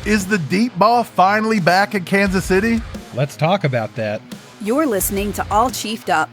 Is the deep ball finally back in Kansas City? Let's talk about that. You're listening to All Chiefed Up.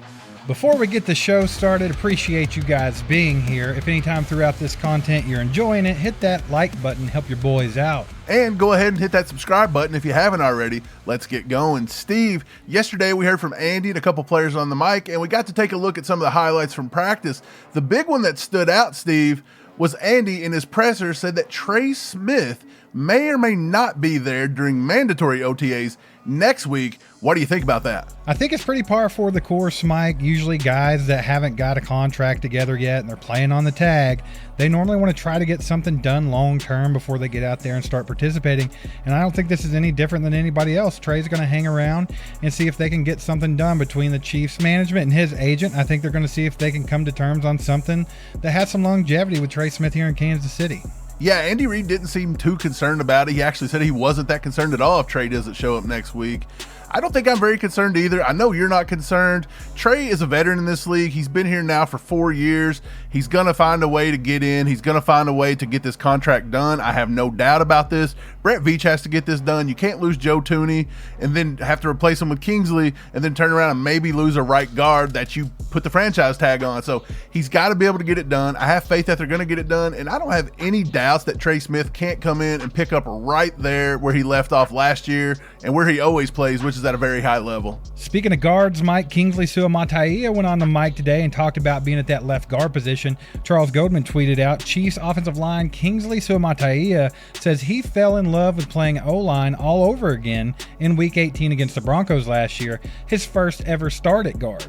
Before we get the show started, appreciate you guys being here. If anytime throughout this content you're enjoying it, hit that like button, help your boys out. And go ahead and hit that subscribe button if you haven't already. Let's get going. Steve, yesterday we heard from Andy and a couple players on the mic, and we got to take a look at some of the highlights from practice. The big one that stood out, Steve, was Andy in his presser said that Trey Smith may or may not be there during mandatory OTAs next week. What do you think about that? I think it's pretty par for the course, Mike. Usually guys that haven't got a contract together yet and they're playing on the tag, they normally want to try to get something done long term before they get out there and start participating. And I don't think this is any different than anybody else. Trey's going to hang around and see if they can get something done between the Chiefs management and his agent. I think they're going to see if they can come to terms on something that has some longevity with Trey Smith here in Kansas City. Yeah, Andy Reid didn't seem too concerned about it. He actually said he wasn't that concerned at all if Trey doesn't show up next week. I don't think I'm very concerned either. I know you're not concerned. Trey is a veteran in this league. He's been here now for 4 years. He's going to find a way to get in. He's going to find a way to get this contract done. I have no doubt about this. Brett Veach has to get this done. You can't lose Joe Thuney and then have to replace him with Kingsley and then turn around and maybe lose a right guard that you put the franchise tag on. So he's got to be able to get it done. I have faith that they're going to get it done, and I don't have any doubts that Trey Smith can't come in and pick up right there where he left off last year and where he always plays, which is at a very high level. Speaking of guards, Mike, Kingsley Suamataia went on the mic today and talked about being at that left guard position. Charles Goden tweeted out, Chiefs offensive line Kingsley Suamataia says he fell in love with playing O-line all over again in Week 18 against the Broncos last year, his first ever start at guard.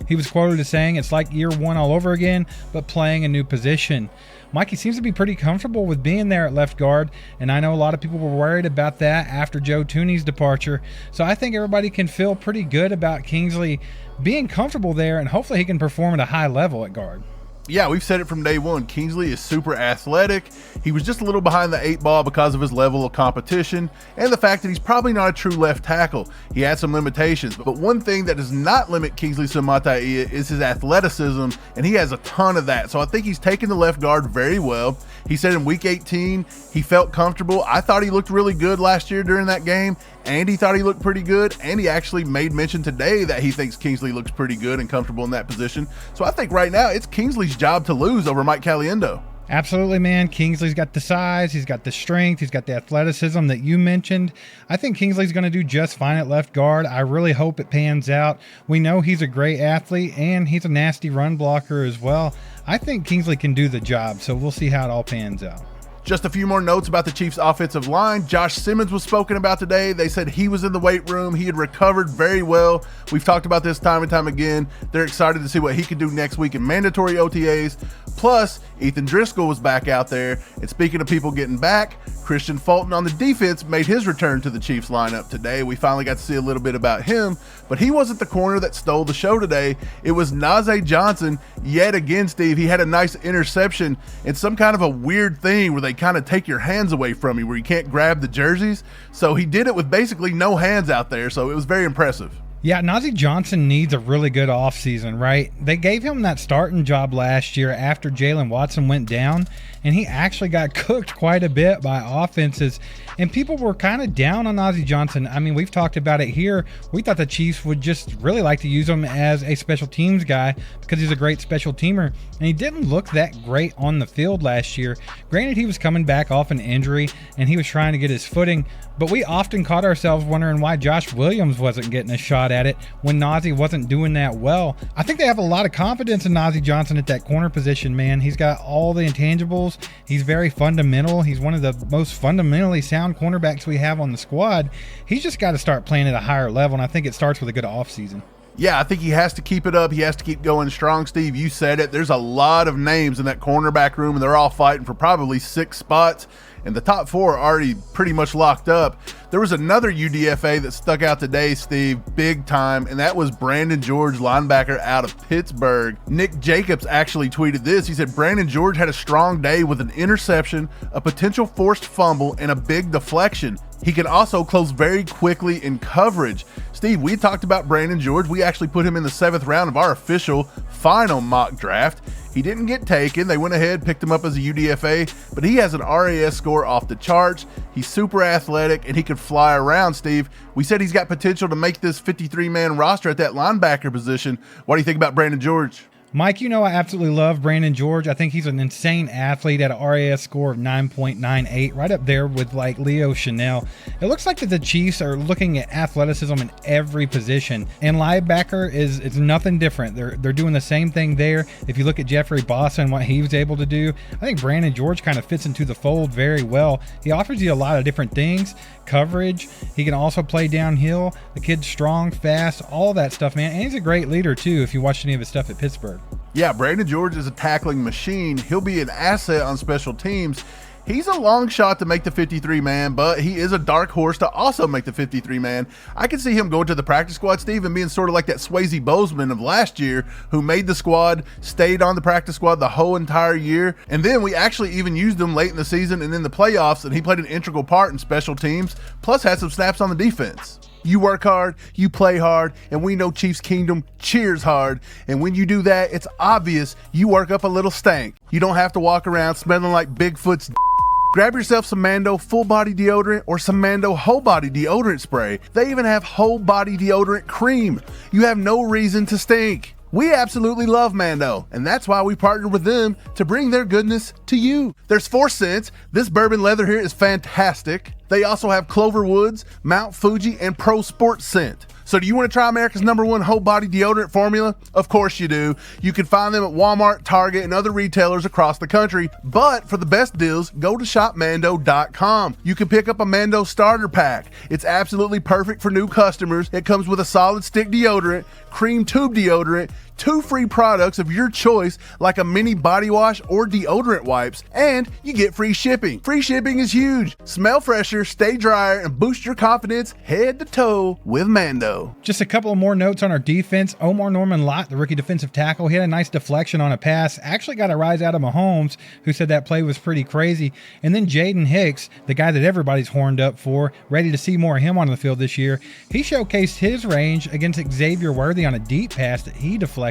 He was quoted as saying, it's like year one all over again, but playing a new position. Mikey seems to be pretty comfortable with being there at left guard, and I know a lot of people were worried about that after Joe Thuney's departure. So I think everybody can feel pretty good about Kingsley being comfortable there, and hopefully he can perform at a high level at guard. Yeah, we've said it from day one. Kingsley is super athletic. He was just a little behind the 8 ball because of his level of competition and the fact that he's probably not a true left tackle. He had some limitations, but one thing that does not limit Kingsley Suamataia is his athleticism, and he has a ton of that. So I think he's taken the left guard very well. He said in Week 18 he felt comfortable. I thought he looked really good last year during that game. Andy thought he looked pretty good, and he actually made mention today that he thinks Kingsley looks pretty good and comfortable in that position. So I think right now it's Kingsley's job to lose over Mike Caliendo. Absolutely, man. Kingsley's got the size, he's got the strength, he's got the athleticism that you mentioned. I think Kingsley's going to do just fine at left guard. I really hope it pans out. We know he's a great athlete, and he's a nasty run blocker as well. I think Kingsley can do the job, so we'll see how it all pans out. Just a few more notes about the Chiefs' offensive line. Josh Simmons was spoken about today. They said he was in the weight room. He had recovered very well. We've talked about this time and time again. They're excited to see what he can do next week in mandatory OTAs. Plus, Ethan Driscoll was back out there. And speaking of people getting back, Christian Fulton on the defense made his return to the Chiefs lineup today. We finally got to see a little bit about him, but he wasn't the corner that stole the show today. It was Nazeeh Johnson yet again, Steve. He had a nice interception and some kind of a weird thing where they kind of take your hands away from you where you can't grab the jerseys. So he did it with basically no hands out there. So it was very impressive. Yeah, Nazeeh Johnson needs a really good offseason, right? They gave him that starting job last year after Jalen Watson went down, and he actually got cooked quite a bit by offenses, and people were kind of down on Nazeeh Johnson. I mean, we've talked about it here. We thought the Chiefs would just really like to use him as a special teams guy because he's a great special teamer, and he didn't look that great on the field last year. Granted, he was coming back off an injury, and he was trying to get his footing, but we often caught ourselves wondering why Josh Williams wasn't getting a shot at it when Nazeeh wasn't doing that well. I think they have a lot of confidence in Nazeeh Johnson at that corner position, man. He's got all the intangibles. He's very fundamental. He's one of the most fundamentally sound cornerbacks we have on the squad. He's just got to start playing at a higher level, and I think it starts with a good offseason. Yeah, I think he has to keep it up. He has to keep going strong, Steve. You said it. There's a lot of names in that cornerback room, and they're all fighting for probably 6 spots. And the top 4 are already pretty much locked up. There was another UDFA that stuck out today, Steve, big time, and that was Brandon George, linebacker out of Pittsburgh. Nick Jacobs actually tweeted this. He said, Brandon George had a strong day with an interception, a potential forced fumble, and a big deflection. He can also close very quickly in coverage. Steve, we talked about Brandon George. We actually put him in the 7th round of our official final mock draft. He didn't get taken. They went ahead, picked him up as a UDFA, but he has an RAS score off the charts. He's super athletic, and he can fly around, Steve. We said he's got potential to make this 53-man roster at that linebacker position. What do you think about Brandon George? Mike, you know I absolutely love Brandon George. I think he's an insane athlete at a RAS score of 9.98, right up there with like Leo Chanel. It looks like that the Chiefs are looking at athleticism in every position, and linebacker is nothing different. They're doing the same thing there. If you look at Jeffrey Bossa and what he was able to do, I think Brandon George kind of fits into the fold very well. He offers you a lot of different things. Coverage, he can also play downhill. The kid's strong, fast, all that stuff, man. And he's a great leader too if you watched any of his stuff at Pittsburgh. Yeah, Brandon George is a tackling machine. He'll be an asset on special teams. He's a long shot to make the 53-man, but he is a dark horse to also make the 53-man. I can see him going to the practice squad, Steve, and being sort of like that Swayze Bozeman of last year who made the squad, stayed on the practice squad the whole entire year, and then we actually even used him late in the season and in the playoffs, and he played an integral part in special teams, plus had some snaps on the defense. You work hard, you play hard, and we know Chiefs Kingdom cheers hard. And when you do that, it's obvious you work up a little stank. You don't have to walk around smelling like Bigfoot's Grab yourself some Mando full body deodorant or some Mando whole body deodorant spray. They even have whole body deodorant cream. You have no reason to stink. We absolutely love Mando, and that's why we partnered with them to bring their goodness to you. There's 4 scents. This bourbon leather here is fantastic. They also have Clover Woods, Mount Fuji, and Pro Sport scent. So do you want to try America's #1 whole body deodorant formula? Of course you do. You can find them at Walmart, Target, and other retailers across the country. But for the best deals, go to shopmando.com. You can pick up a Mando starter pack. It's absolutely perfect for new customers. It comes with a solid stick deodorant, cream tube deodorant, 2 free products of your choice like a mini body wash or deodorant wipes, and you get free shipping. Free shipping is huge. Smell fresher, stay drier, and boost your confidence head to toe with Mando. Just a couple of more notes on our defense. Omar Norman-Lott, the rookie defensive tackle, he had a nice deflection on a pass. Actually got a rise out of Mahomes, who said that play was pretty crazy. And then Jaden Hicks, the guy that everybody's horned up for, ready to see more of him on the field this year. He showcased his range against Xavier Worthy on a deep pass that he deflected.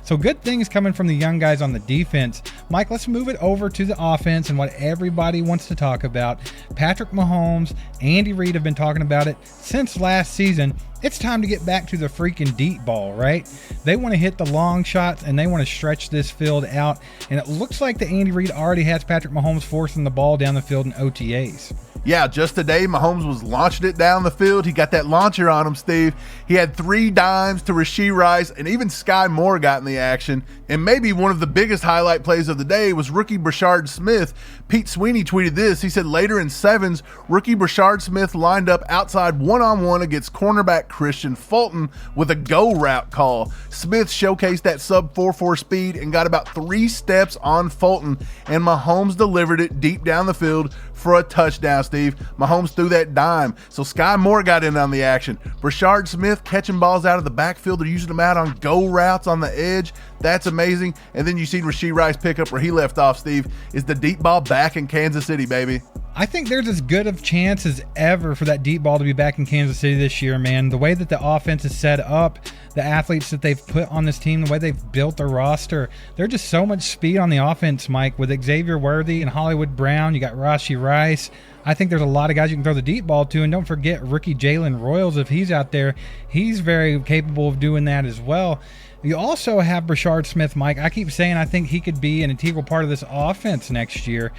So good things coming from the young guys on the defense. Mike, let's move it over to the offense and what everybody wants to talk about. Patrick Mahomes, Andy Reid have been talking about it since last season. It's time to get back to the freaking deep ball, right? They want to hit the long shots and they want to stretch this field out. And it looks like that Andy Reid already has Patrick Mahomes forcing the ball down the field in OTAs. Yeah, just today, Mahomes was launching it down the field. He got that launcher on him, Steve. He had 3 dimes to Rashee Rice, and even Sky Moore got in the action. And maybe one of the biggest highlight plays of the day was rookie Brashard Smith. Pete Sweeney tweeted this. He said, later in sevens, rookie Brashard Smith lined up outside one-on-one against cornerback Christian Fulton with a go route call. Smith showcased that sub 4.4 speed and got about 3 steps on Fulton, and Mahomes delivered it deep down the field for a touchdown, Steve. Mahomes threw that dime, so Sky Moore got in on the action. Brashard Smith catching balls out of the backfield. They're using them out on go routes on the edge. That's amazing. And then you see Rashee Rice pick up where he left off, Steve. Is the deep ball back in Kansas City, baby? I think there's as good of chance as ever for that deep ball to be back in Kansas City this year, man. The way that the offense is set up, the athletes that they've put on this team, the way they've built their roster, there's just so much speed on the offense, Mike, with Xavier Worthy and Hollywood Brown. You got Rashee Rice. I think there's a lot of guys you can throw the deep ball to, and don't forget rookie Jalen Royals. If he's out there, he's very capable of doing that as well. You also have Brashard Smith, Mike. I keep saying I think he could be an integral part of this offense next year.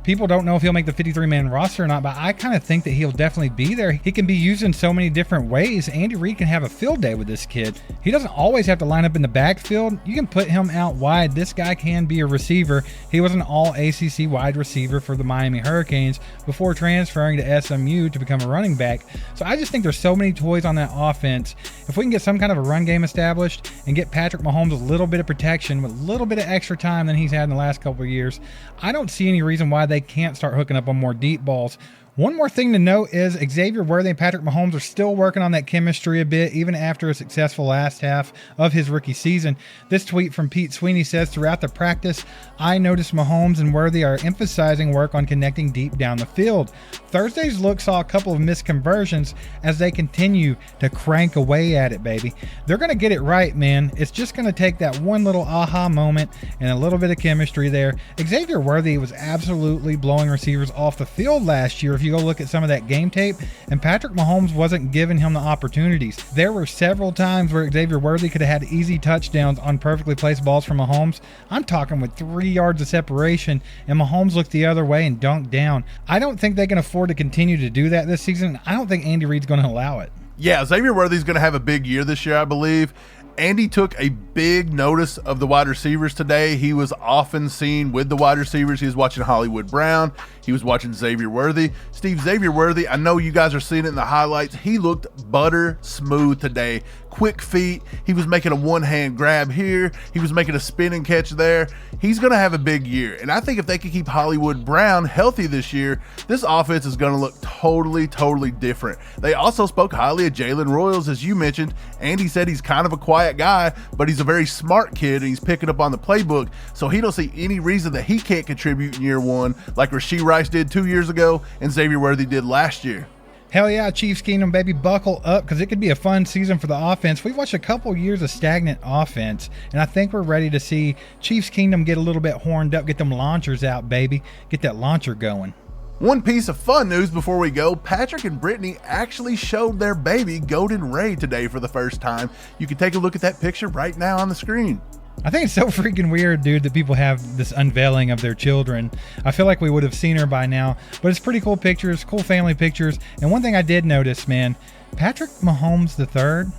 People don't know if he'll make the 53-man roster or not, but I kind of think that he'll definitely be there. He can be used in so many different ways. Andy Reid can have a field day with this kid. He doesn't always have to line up in the backfield. You can put him out wide. This guy can be a receiver. He was an all-ACC wide receiver for the Miami Hurricanes before transferring to SMU to become a running back. So I just think there's so many toys on that offense. If we can get some kind of a run game established and get Patrick Mahomes a little bit of protection with a little bit of extra time than he's had in the last couple of years, I don't see any reason why they can't start hooking up on more deep balls. One more thing to note is Xavier Worthy and Patrick Mahomes are still working on that chemistry a bit, even after a successful last half of his rookie season. This tweet from Pete Sweeney says, throughout the practice, I noticed Mahomes and Worthy are emphasizing work on connecting deep down the field. Thursday's look saw a couple of missed conversions as they continue to crank away at it, baby. They're going to get it right, man. It's just going to take that one little aha moment and a little bit of chemistry there. Xavier Worthy was absolutely blowing receivers off the field last year if you go look at some of that game tape, and Patrick Mahomes wasn't giving him the opportunities. There were several times where Xavier Worthy could have had easy touchdowns on perfectly placed balls from Mahomes. I'm talking with 3 yards of separation, and Mahomes looked the other way and dunked down. I don't think they can afford to continue to do that this season. I don't think Andy Reid's going to allow it. Yeah, Xavier Worthy's going to have a big year this year, I believe. Andy took a big notice of the wide receivers today. He was often seen with the wide receivers. He was watching Hollywood Brown. He was watching Xavier Worthy. Xavier Worthy, I know you guys are seeing it in the highlights. He looked butter smooth today. Quick feet. He was making a one-hand grab here. He was making a spin and catch there. He's going to have a big year. And I think if they can keep Hollywood Brown healthy this year, this offense is going to look totally different. They also spoke highly of Jalen Royals, as you mentioned. Andy said he's kind of a quiet guy, but he's a very smart kid and he's picking up on the playbook. So he don't see any reason that he can't contribute in year one like Rashee Rice did 2 years ago and Xavier Worthy did last year. Hell yeah, Chiefs Kingdom, baby, buckle up because it could be a fun season for the offense. We've watched a couple years of stagnant offense, and I think we're ready to see Chiefs Kingdom get a little bit horned up, get them launchers out, baby, get that launcher going. One piece of fun news before we go, Patrick and Brittany actually showed their baby Goden Ray today for the first time. You can take a look at that picture right now on the screen. I think it's so freaking weird, dude, that people have this unveiling of their children. I feel like we would have seen her by now, but it's pretty cool pictures, cool family pictures. And one thing I did notice, man, Patrick Mahomes III,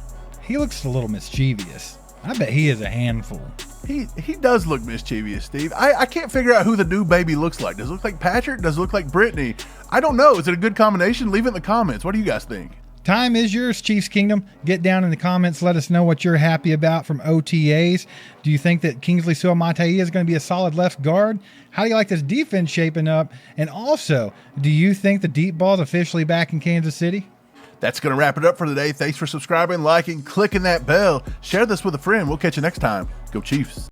he looks a little mischievous. I bet he is a handful. He does look mischievous, Steve. I can't figure out who the new baby looks like. Does it look like Patrick? Does it look like Brittany? I don't know. Is it a good combination? Leave it in the comments. What do you guys think? Time is yours, Chiefs Kingdom. Get down in the comments. Let us know what you're happy about from OTAs. Do you think that Kingsley Suamataia is going to be a solid left guard? How do you like this defense shaping up? And also, do you think the deep ball is officially back in Kansas City? That's going to wrap it up for today. Thanks for subscribing, liking, clicking that bell. Share this with a friend. We'll catch you next time. Go Chiefs.